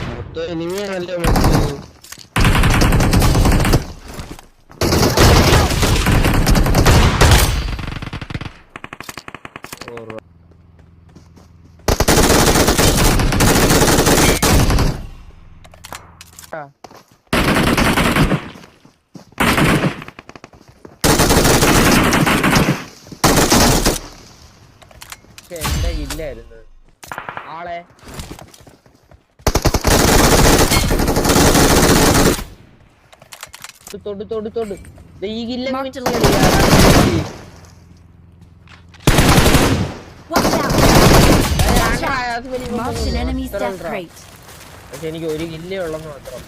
മൊത്തം ഇനിമയാണല്ലേ മൊത്തം. എന്റെ ഇല്ലായിരുന്നു ആളെ തൊട് ഈ ഗില്ല പക്ഷെ എനിക്ക് ഒരു ഗില്ലേ ഉള്ളെന്ന് മാത്രം.